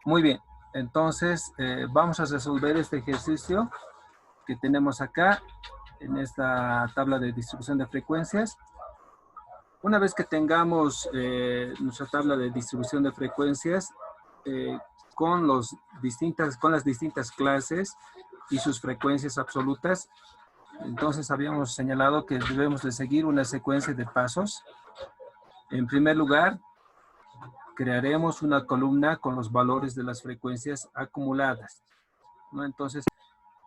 Muy bien. Entonces, vamos a resolver este ejercicio que tenemos acá en esta tabla de distribución de frecuencias. Una vez que tengamos nuestra tabla de distribución de frecuencias con las distintas clases y sus frecuencias absolutas, entonces habíamos señalado que debemos de seguir una secuencia de pasos. En primer lugar, crearemos una columna con los valores de las frecuencias acumuladas, ¿no? Entonces,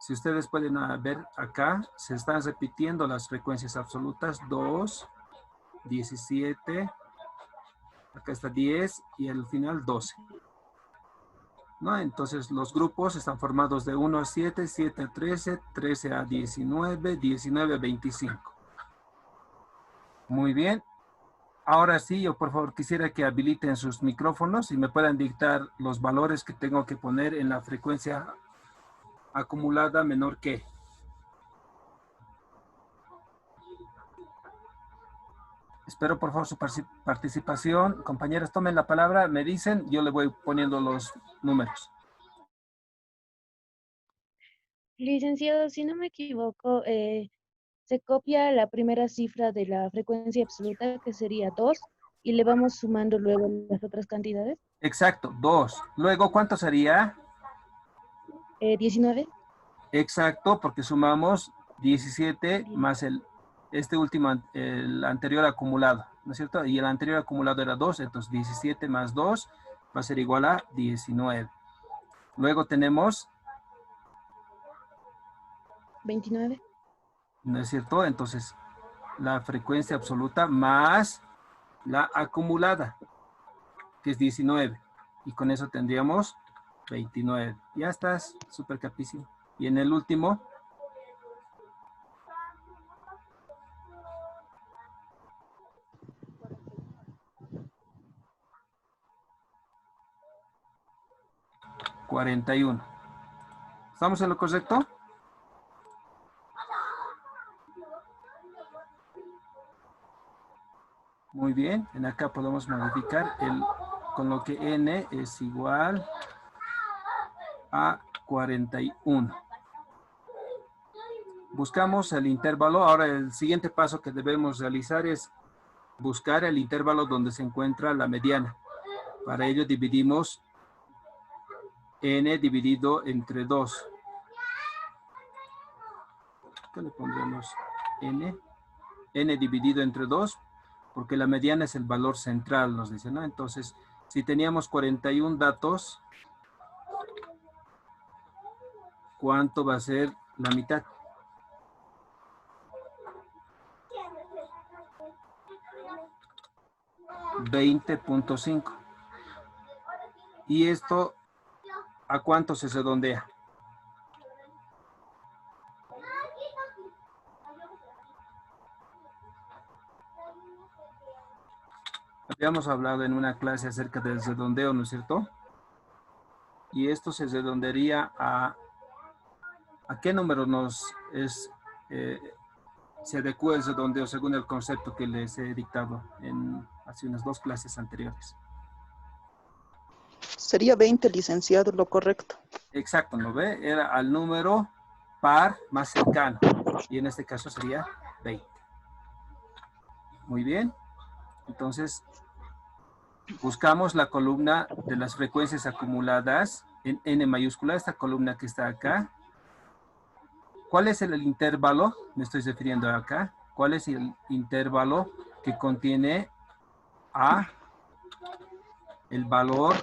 si ustedes pueden ver acá, se están repitiendo las frecuencias absolutas, 2, 17, acá está 10 y al final 12. ¿No? Entonces los grupos están formados de 1 a 7, 7 a 13, 13 a 19, 19 a 25. Muy bien. Ahora sí, yo por favor quisiera que habiliten sus micrófonos y me puedan dictar los valores que tengo que poner en la frecuencia acumulada menor que. Espero por favor su participación. Compañeros, tomen la palabra, me dicen, yo le voy poniendo los números. Licenciado, si no me equivoco, se copia la primera cifra de la frecuencia absoluta, que sería 2, y le vamos sumando luego las otras cantidades. Exacto, 2. Luego, ¿cuánto sería? 19. Exacto, porque sumamos 17 más este último, el anterior acumulado, ¿no es cierto? Y el anterior acumulado era 2, entonces 17 más 2 va a ser igual a 19. Luego tenemos 29. ¿no es cierto? Entonces, la frecuencia absoluta más la acumulada, que es 19. Y con eso tendríamos 29. Ya estás, súper capísimo. Y en el último, 41. ¿Estamos en lo correcto? Muy bien, en acá podemos modificar con lo que n es igual a 41. Buscamos el intervalo. Ahora el siguiente paso que debemos realizar es buscar el intervalo donde se encuentra la mediana. Para ello dividimos n dividido entre 2. ¿Qué le pondremos? n dividido entre 2, porque la mediana es el valor central, nos dice, ¿no? Entonces, si teníamos 41 datos, ¿cuánto va a ser la mitad? 20.5. ¿Y esto a cuánto se redondea? Habíamos hablado en una clase acerca del redondeo, ¿no es cierto? Y esto se redondearía a qué número se adecua el redondeo según el concepto que les he dictado hace unas 2 clases anteriores. Sería 20, licenciado, lo correcto. Exacto, ¿no ve? Era al número par más cercano. Y en este caso sería 20. Muy bien. Entonces, buscamos la columna de las frecuencias acumuladas en n mayúscula, esta columna que está acá. ¿Cuál es el intervalo? Me estoy refiriendo acá. ¿Cuál es el intervalo que contiene el valor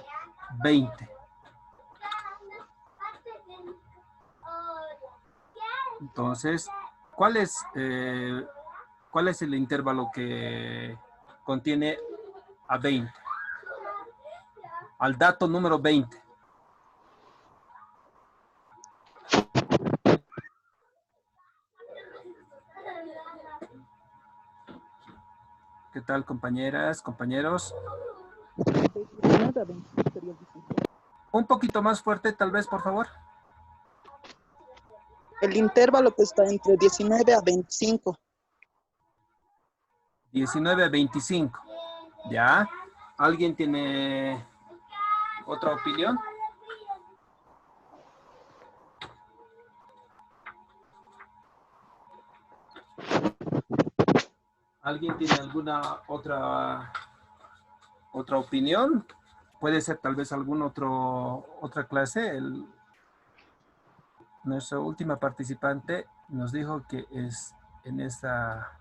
20? Entonces, ¿cuál es el intervalo que contiene a 20? Al dato número 20. ¿Qué tal, compañeras, compañeros? Un poquito más fuerte, tal vez, por favor. El intervalo que está entre 19 a 25. 19 a 25. ¿Ya? ¿Alguien tiene otra opinión? ¿Alguien tiene alguna otra opinión? Puede ser tal vez otra clase. Nuestra última participante nos dijo que es en esta...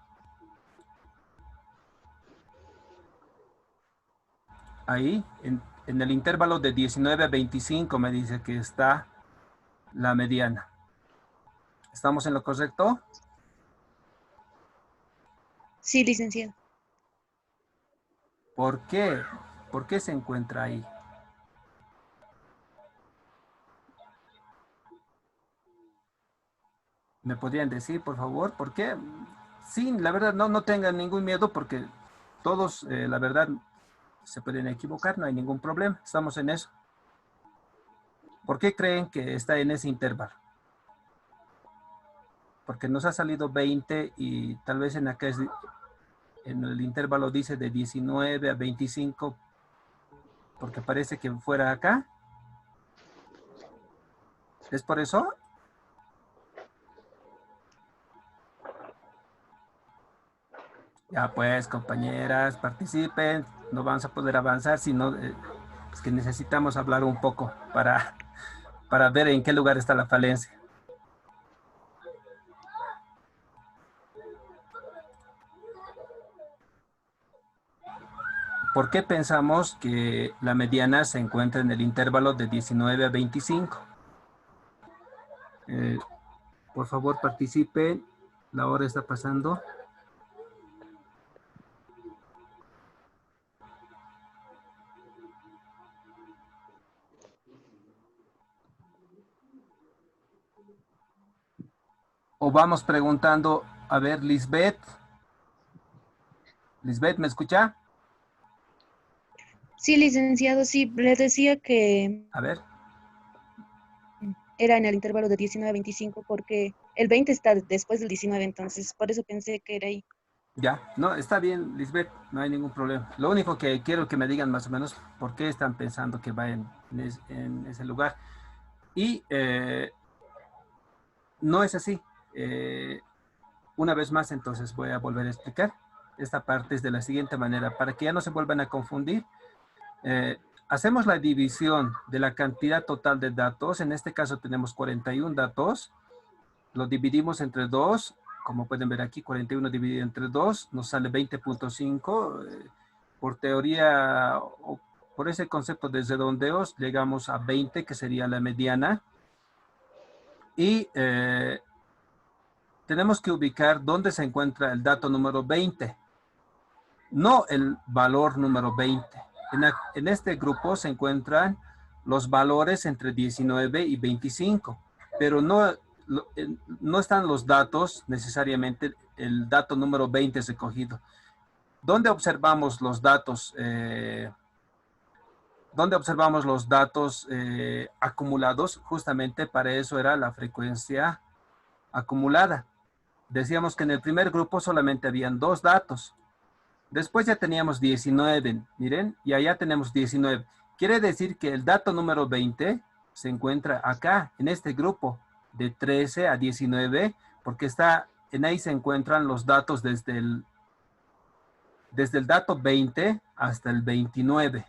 Ahí, en el intervalo de 19 a 25 me dice que está la mediana. ¿Estamos en lo correcto? Sí, licenciado. ¿Por qué? ¿Por qué se encuentra ahí? ¿Me podrían decir, por favor, por qué? Sí, la verdad, no tengan ningún miedo porque todos, la verdad, se pueden equivocar, no hay ningún problema. Estamos en eso. ¿Por qué creen que está en ese intervalo? Porque nos ha salido 20 y tal vez en el intervalo dice de 19 a 25, porque parece que fuera acá. ¿Es por eso? Ya pues, compañeras, participen. No vamos a poder avanzar, sino es que necesitamos hablar un poco para ver en qué lugar está la falencia. ¿Por qué pensamos que la mediana se encuentra en el intervalo de 19 a 25? Eh, por favor, participen. La hora está pasando. O vamos preguntando, a ver, Lisbeth. Lisbeth, ¿me escucha? Sí, licenciado, sí, le decía que A ver. era en el intervalo de 19 a 25 porque el 20 está después del 19, entonces por eso pensé que era ahí. Ya, no, está bien, Lisbeth, no hay ningún problema. Lo único que quiero que me digan más o menos por qué están pensando que va en ese lugar. Y no es así. Eh, una vez más, entonces voy a volver a explicar. Esta parte es de la siguiente manera, para que ya no se vuelvan a confundir. Hacemos la división de la cantidad total de datos. En este caso tenemos 41 datos. Lo dividimos entre 2. Como pueden ver aquí, 41 dividido entre 2 nos sale 20.5. Por teoría, o por ese concepto de redondeos, llegamos a 20, que sería la mediana. Y tenemos que ubicar dónde se encuentra el dato número 20, no el valor número 20. En este grupo se encuentran los valores entre 19 y 25, pero no están los datos necesariamente, el dato número 20 es recogido. ¿Dónde observamos los datos? ¿Dónde observamos los datos acumulados? Justamente para eso era la frecuencia acumulada. Decíamos que en el primer grupo solamente habían 2 datos. Después ya teníamos 19, miren, y allá tenemos 19. Quiere decir que el dato número 20 se encuentra acá, en este grupo, de 13 a 19, porque en ahí se encuentran los datos desde el dato 20 hasta el 29.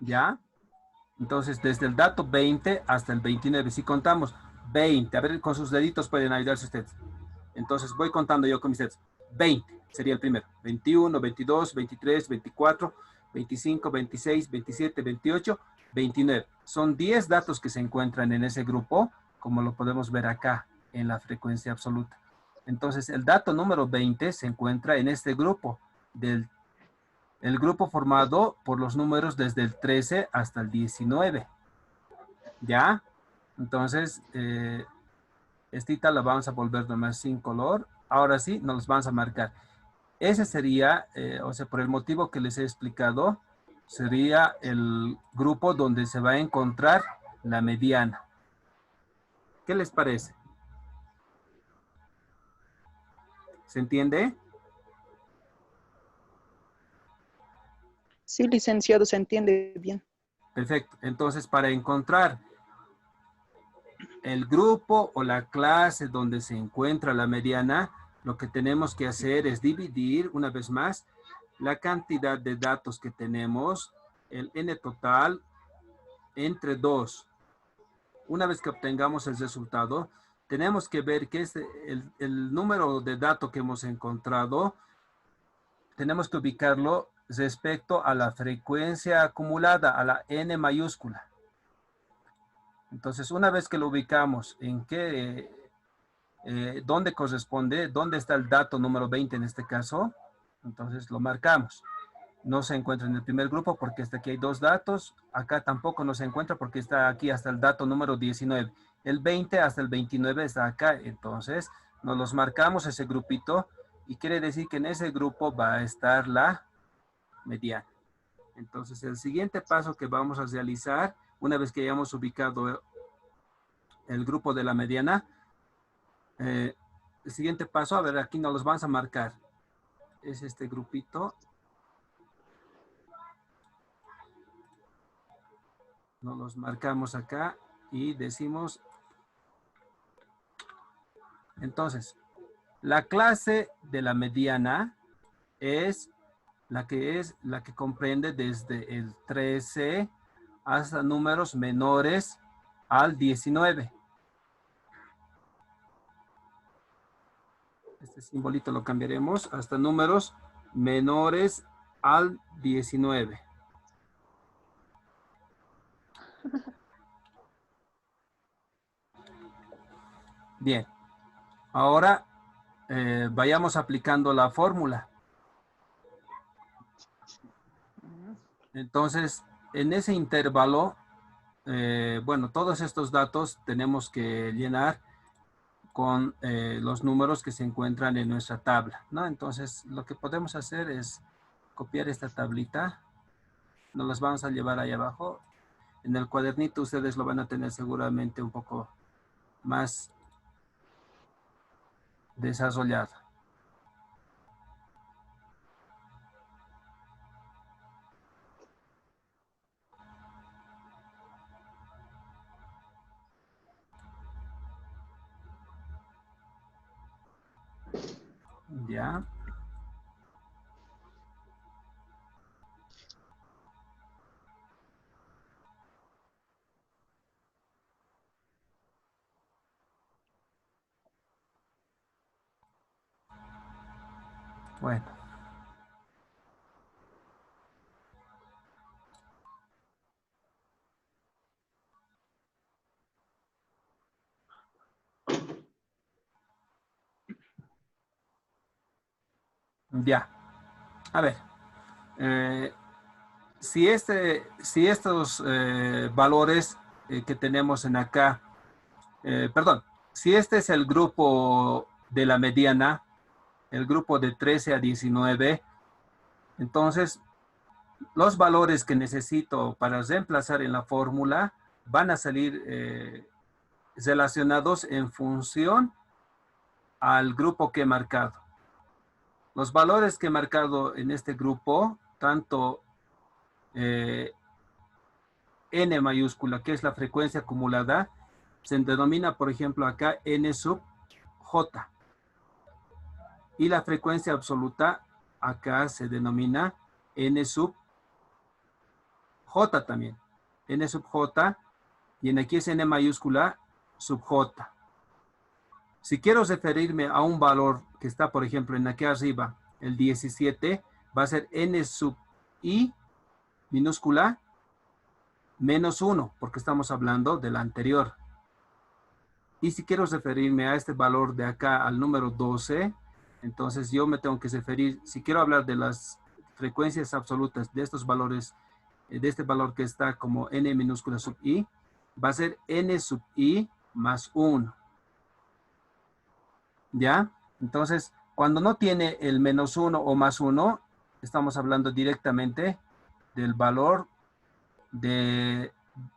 ¿Ya? Entonces, desde el dato 20 hasta el 29. Si contamos 20, a ver, con sus deditos pueden ayudarse ustedes. Entonces, voy contando yo con mis dedos. 20 sería el primero. 21, 22, 23, 24, 25, 26, 27, 28, 29. Son 10 datos que se encuentran en ese grupo, como lo podemos ver acá en la frecuencia absoluta. Entonces, el dato número 20 se encuentra en este grupo, el grupo formado por los números desde el 13 hasta el 19. ¿Ya? Entonces, esta la vamos a volver nomás sin color. Ahora sí, nos los vamos a marcar. Ese sería, o sea, por el motivo que les he explicado, sería el grupo donde se va a encontrar la mediana. ¿Qué les parece? ¿Se entiende? Sí, licenciado, se entiende bien. Perfecto. Entonces, para encontrar el grupo o la clase donde se encuentra la mediana, lo que tenemos que hacer es dividir, una vez más, la cantidad de datos que tenemos, el n total, entre 2. Una vez que obtengamos el resultado, tenemos que ver que el número de datos que hemos encontrado, tenemos que ubicarlo respecto a la frecuencia acumulada, a la n mayúscula. Entonces, una vez que lo ubicamos en dónde corresponde, dónde está el dato número 20 en este caso, entonces lo marcamos. No se encuentra en el primer grupo porque hasta aquí hay 2 datos. Acá tampoco no se encuentra porque está aquí hasta el dato número 19. El 20 hasta el 29 está acá. Entonces, nos los marcamos ese grupito y quiere decir que en ese grupo va a estar la mediana. Entonces, el siguiente paso que vamos a realizar, una vez que hayamos ubicado el grupo de la mediana, el siguiente paso, a ver, aquí nos los vamos a marcar. Es este grupito. Nos los marcamos acá y decimos, entonces, la clase de la mediana es la que comprende desde el 13 hasta números menores al 19. Este simbolito lo cambiaremos hasta números menores al 19. Bien, ahora vayamos aplicando la fórmula. Entonces, en ese intervalo, bueno, todos estos datos tenemos que llenar con los números que se encuentran en nuestra tabla, ¿no? Entonces, lo que podemos hacer es copiar esta tablita. Nos las vamos a llevar ahí abajo. En el cuadernito ustedes lo van a tener seguramente un poco más desarrollado. Ya. Bueno. Ya. A ver. Si estos valores que tenemos en acá, perdón, si este es el grupo de la mediana, el grupo de 13 a 19, entonces los valores que necesito para reemplazar en la fórmula van a salir relacionados en función al grupo que he marcado. Los valores que he marcado en este grupo, tanto n mayúscula, que es la frecuencia acumulada, se denomina, por ejemplo, acá n sub j. Y la frecuencia absoluta acá se denomina n sub j también. N sub j, y en aquí es n mayúscula sub j. Si quiero referirme a un valor que está, por ejemplo, en aquí arriba, el 17, va a ser n sub i minúscula menos 1, porque estamos hablando del anterior. Y si quiero referirme a este valor de acá al número 12, entonces yo me tengo que referir, si quiero hablar de las frecuencias absolutas de estos valores, de este valor que está como n minúscula sub i, va a ser n sub i más 1. ¿Ya? Entonces, cuando no tiene el menos 1 o más 1, estamos hablando directamente del valor de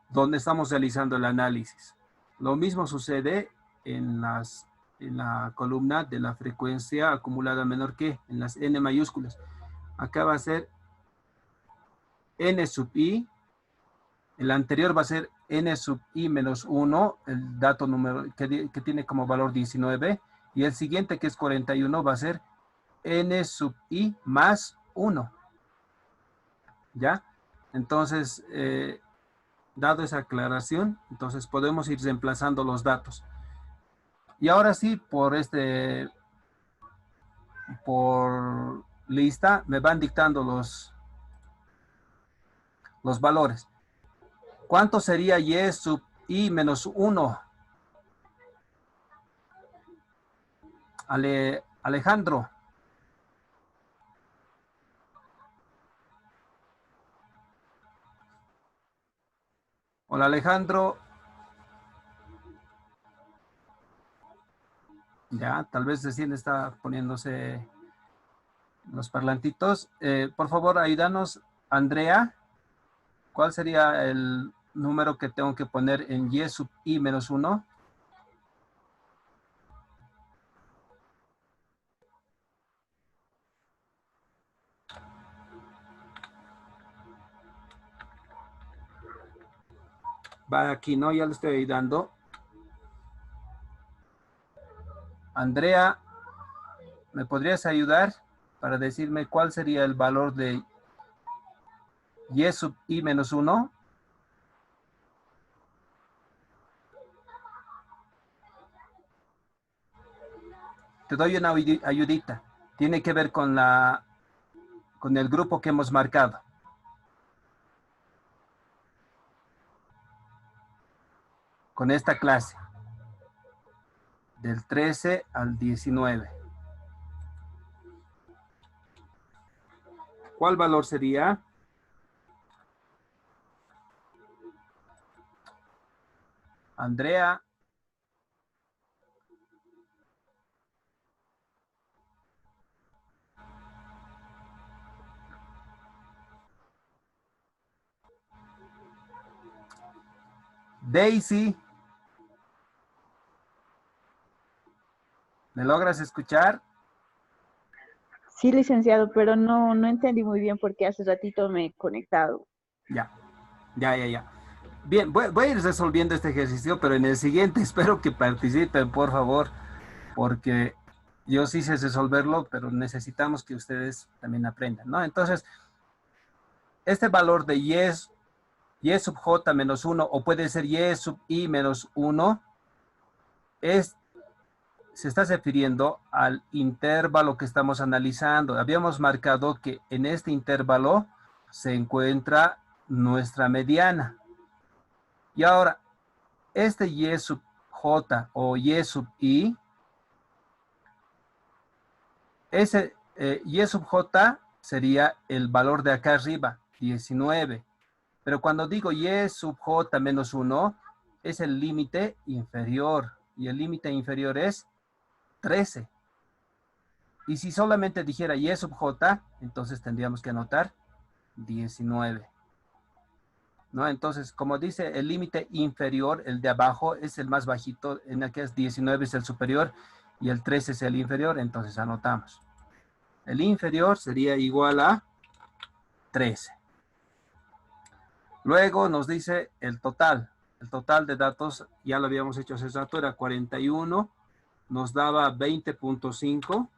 donde estamos realizando el análisis. Lo mismo sucede en la columna de la frecuencia acumulada menor que, en las n mayúsculas. Acá va a ser n sub i, el anterior va a ser n sub i menos 1, el dato número que tiene como valor 19, y el siguiente, que es 41, va a ser n sub i más 1. ¿Ya? Entonces, dado esa aclaración, entonces podemos ir reemplazando los datos. Y ahora sí, por lista, me van dictando los valores. ¿Cuánto sería y sub i menos 1? Alejandro. Hola, Alejandro. Ya, tal vez recién está poniéndose los parlantitos. Por favor, ayúdanos, Andrea. ¿Cuál sería el número que tengo que poner en y sub i menos 1? Va aquí, ¿no? Ya le estoy ayudando. Andrea, ¿me podrías ayudar para decirme cuál sería el valor de y sub i menos 1? Te doy una ayudita. Tiene que ver con el grupo que hemos marcado. Con esta clase. Del 13 al 19. ¿Cuál valor sería? Andrea. Daisy. ¿Me logras escuchar? Sí, licenciado, pero no entendí muy bien porque hace ratito me he conectado. Ya. Bien, voy a ir resolviendo este ejercicio, pero en el siguiente espero que participen, por favor, porque yo sí sé resolverlo, pero necesitamos que ustedes también aprendan, ¿no? Entonces, este valor de y sub j menos 1, o puede ser y sub i menos 1, se está refiriendo al intervalo que estamos analizando. Habíamos marcado que en este intervalo se encuentra nuestra mediana. Y ahora, este y sub j o y sub i, ese y sub j sería el valor de acá arriba, 19. Pero cuando digo y sub j menos 1, es el límite inferior. Y el límite inferior es 13. Y si solamente dijera y sub j, entonces tendríamos que anotar 19. ¿No? Entonces, como dice, el límite inferior, el de abajo, es el más bajito, en el que es 19 es el superior y el 13 es el inferior, entonces anotamos. El inferior sería igual a 13. Luego nos dice el total. El total de datos, ya lo habíamos hecho hace rato, era 41, nos daba 20.5.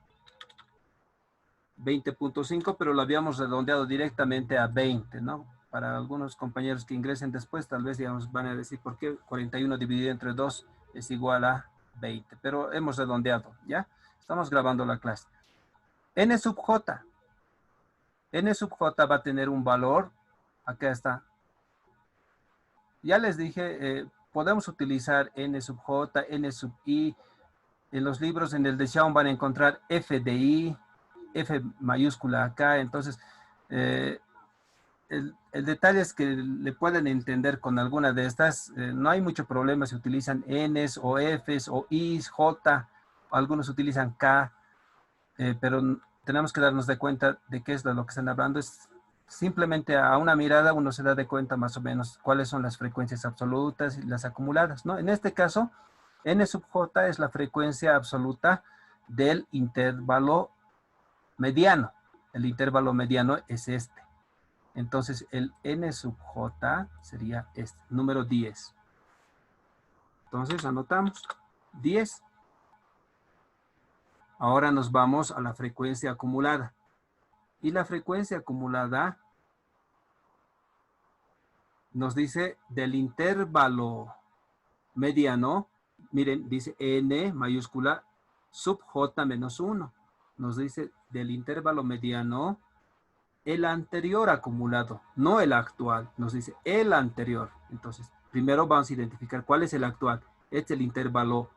20.5, pero lo habíamos redondeado directamente a 20, ¿no? Para algunos compañeros que ingresen después, tal vez digamos, van a decir por qué 41 dividido entre 2 es igual a 20, pero hemos redondeado, ¿ya? Estamos grabando la clase. N sub j. N sub j va a tener un valor, acá está. Ya les dije, podemos utilizar N sub j, N sub i. En los libros, en el de Xiaom van a encontrar F de i, F mayúscula acá, entonces el detalle es que le pueden entender con alguna de estas, no hay mucho problema si utilizan Ns o Fs o Is, J, algunos utilizan K, pero tenemos que darnos de cuenta de qué es lo que están hablando. Es simplemente a una mirada uno se da de cuenta más o menos cuáles son las frecuencias absolutas y las acumuladas, ¿no? En este caso, N sub J es la frecuencia absoluta del intervalo mediano. El intervalo mediano es este. Entonces, el n sub j sería este, número 10. Entonces, anotamos 10. Ahora nos vamos a la frecuencia acumulada. Y la frecuencia acumulada nos dice del intervalo mediano, miren, dice n mayúscula sub j menos 1. Nos dice del intervalo mediano el anterior acumulado, no el actual. Nos dice el anterior. Entonces, primero vamos a identificar cuál es el actual. Este es el intervalo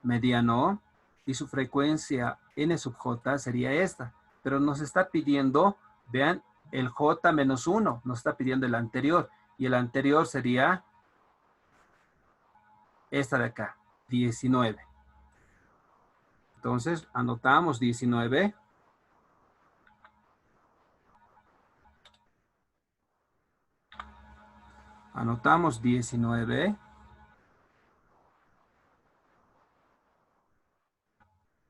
mediano y su frecuencia n sub j sería esta. Pero nos está pidiendo, vean, el j menos 1. Nos está pidiendo el anterior. Y el anterior sería esta de acá, 19. Entonces, anotamos 19. Anotamos 19.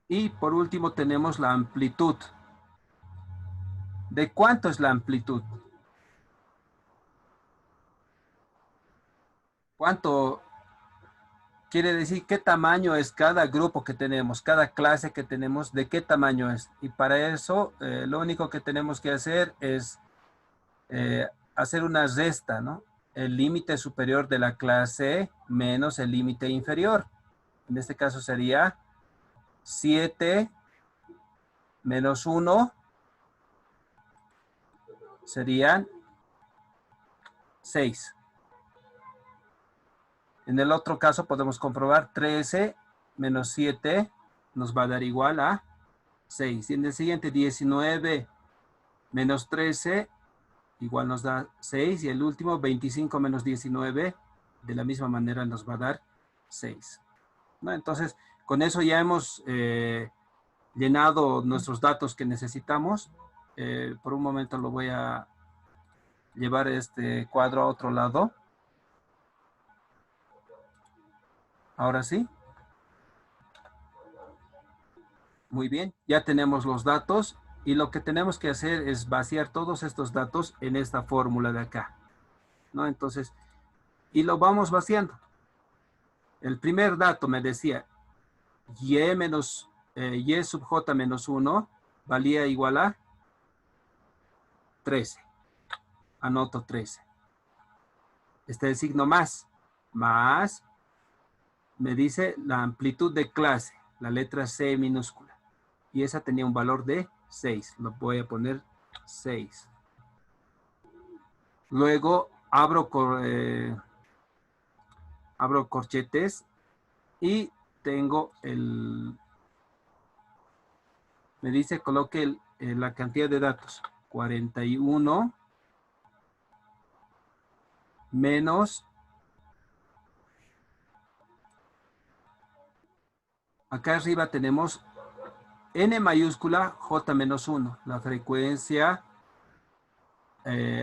Y por último tenemos la amplitud. ¿De cuánto es la amplitud? ¿Cuánto quiere decir qué tamaño es cada grupo que tenemos, cada clase que tenemos, de qué tamaño es? Y para eso lo único que tenemos que hacer es hacer una resta, ¿no? El límite superior de la clase menos el límite inferior. En este caso sería 7 menos 1 serían 6. En el otro caso podemos comprobar 13 menos 7 nos va a dar igual a 6. Y en el siguiente 19 menos 13 igual nos da 6. Y el último 25 menos 19 de la misma manera nos va a dar 6. ¿No? Entonces, con eso ya hemos llenado nuestros datos que necesitamos. Por un momento lo voy a llevar este cuadro a otro lado. Ahora sí. Muy bien, ya tenemos los datos y lo que tenemos que hacer es vaciar todos estos datos en esta fórmula de acá, ¿no? Entonces, y lo vamos vaciando. El primer dato me decía y sub j menos 1 valía igual a 13. Anoto 13. Este es el signo más me dice la amplitud de clase, la letra C minúscula. Y esa tenía un valor de 6. Lo voy a poner 6. Luego abro corchetes y tengo me dice coloque la cantidad de datos. 41 menos, acá arriba tenemos n mayúscula j menos 1, la frecuencia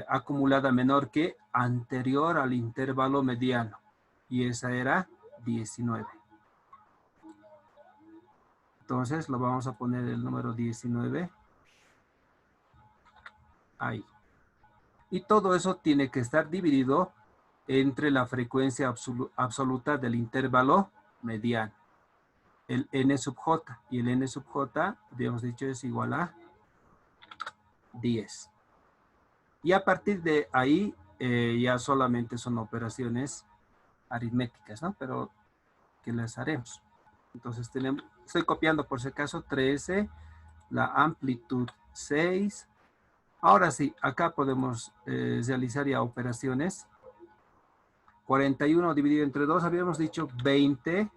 acumulada menor que anterior al intervalo mediano. Y esa era 19. Entonces lo vamos a poner el número 19. Ahí. Y todo eso tiene que estar dividido entre la frecuencia absoluta del intervalo mediano. El n sub j. Y el n sub j, habíamos dicho, es igual a 10. Y a partir de ahí, ya solamente son operaciones aritméticas, ¿no? Pero que las haremos. Entonces estoy copiando por si acaso 13, la amplitud 6. Ahora sí, acá podemos realizar ya operaciones. 41 dividido entre 2, habíamos dicho 20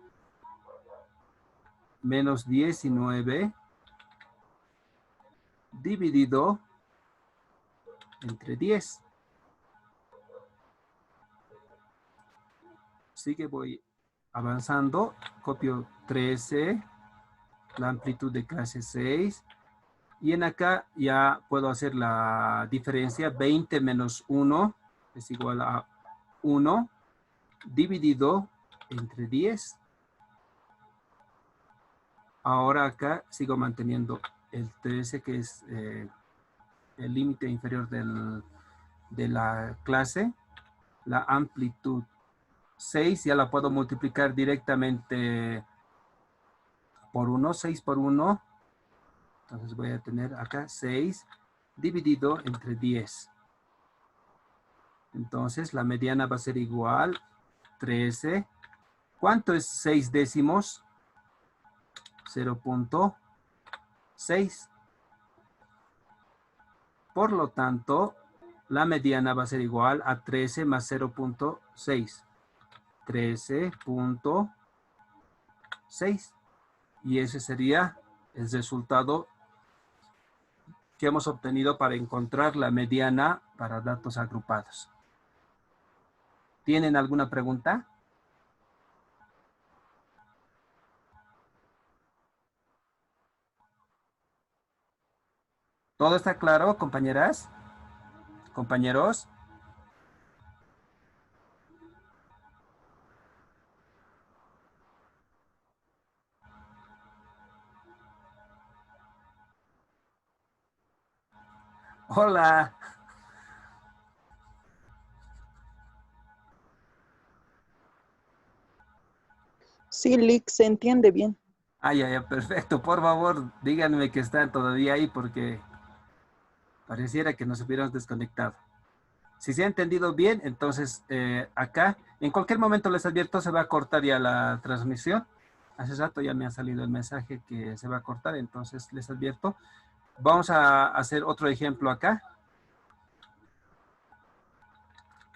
menos 19 dividido entre 10. Así que voy avanzando, copio 13, la amplitud de clase 6, y en acá ya puedo hacer la diferencia, 20 menos 1 es igual a 1, dividido entre 10. Ahora acá sigo manteniendo el 13, que es el límite inferior de la clase, la amplitud 6, ya la puedo multiplicar directamente por 1, 6 por 1. Entonces voy a tener acá 6 dividido entre 10. Entonces la mediana va a ser igual 13. ¿Cuánto es 6 décimos? 0.6. Por lo tanto, la mediana va a ser igual a 13 más 0.6. 13.6. Y ese sería el resultado que hemos obtenido para encontrar la mediana para datos agrupados. ¿Tienen alguna pregunta? ¿Todo está claro, compañeras? ¿Compañeros? Hola. Sí, Lick, se entiende bien. Ah, ya, perfecto. Por favor, díganme que están todavía ahí porque pareciera que nos hubiéramos desconectado. Si se ha entendido bien, entonces acá, en cualquier momento les advierto, se va a cortar ya la transmisión. Hace rato ya me ha salido el mensaje que se va a cortar, entonces les advierto. Vamos a hacer otro ejemplo acá.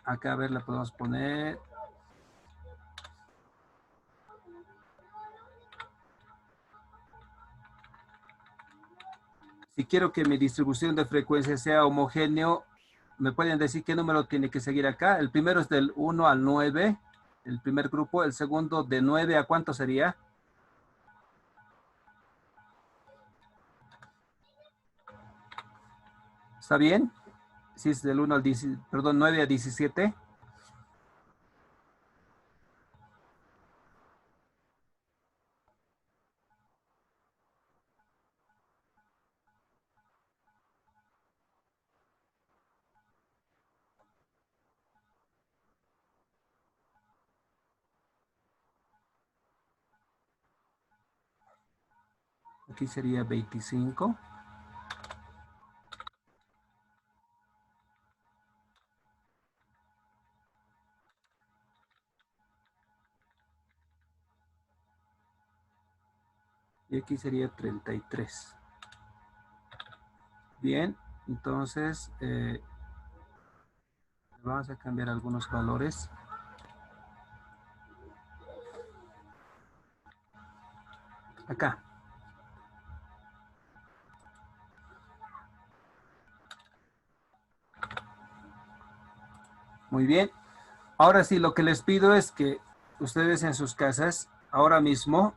Acá, a ver, le podemos poner. Si quiero que mi distribución de frecuencia sea homogéneo, ¿me pueden decir qué número tiene que seguir acá? El primero es del 1 al 9, el primer grupo. El segundo, ¿de 9 a cuánto sería? ¿Está bien? Si es del 1 al 10, perdón, 9 a 17. Aquí sería 25. Y aquí sería 33. Bien, entonces vamos a cambiar algunos valores. Acá. Muy bien. Ahora sí, lo que les pido es que ustedes en sus casas, ahora mismo,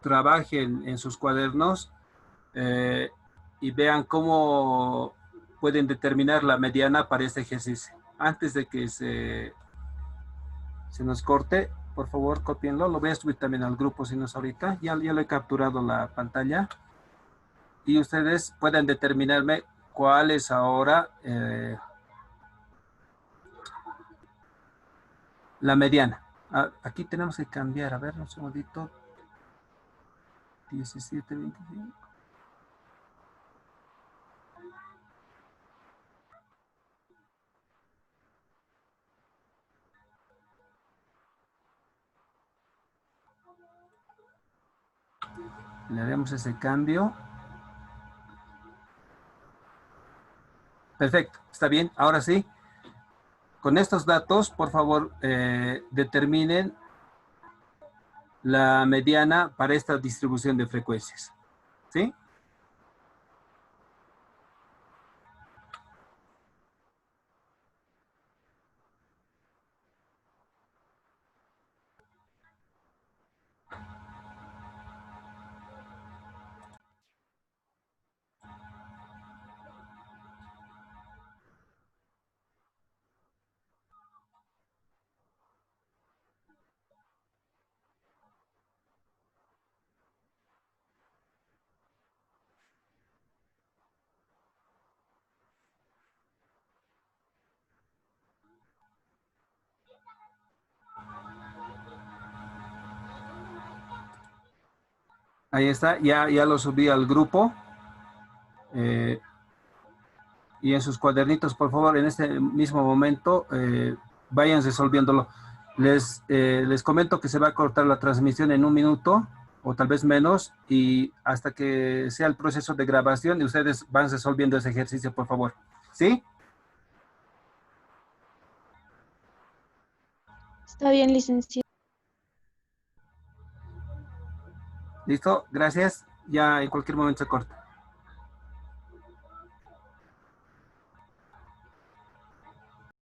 trabajen en sus cuadernos y vean cómo pueden determinar la mediana para este ejercicio. Antes de que se nos corte, por favor, copienlo. Lo voy a subir también al grupo, si no es ahorita. Ya lo he capturado la pantalla. Y ustedes pueden determinarme cuál es ahora la mediana. Aquí tenemos que cambiar. A ver, un segundito. 17, 25. Le haremos ese cambio. Perfecto, está bien. Ahora sí, con estos datos, por favor, determinen la mediana para esta distribución de frecuencias. ¿Sí? Ahí está, ya lo subí al grupo. Y en sus cuadernitos, por favor, en este mismo momento, vayan resolviéndolo. Les comento que se va a cortar la transmisión en 1 minuto, o tal vez menos, y hasta que sea el proceso de grabación, y ustedes van resolviendo ese ejercicio, por favor. ¿Sí? Está bien, licenciado. ¿Listo? Gracias. Ya en cualquier momento se corta.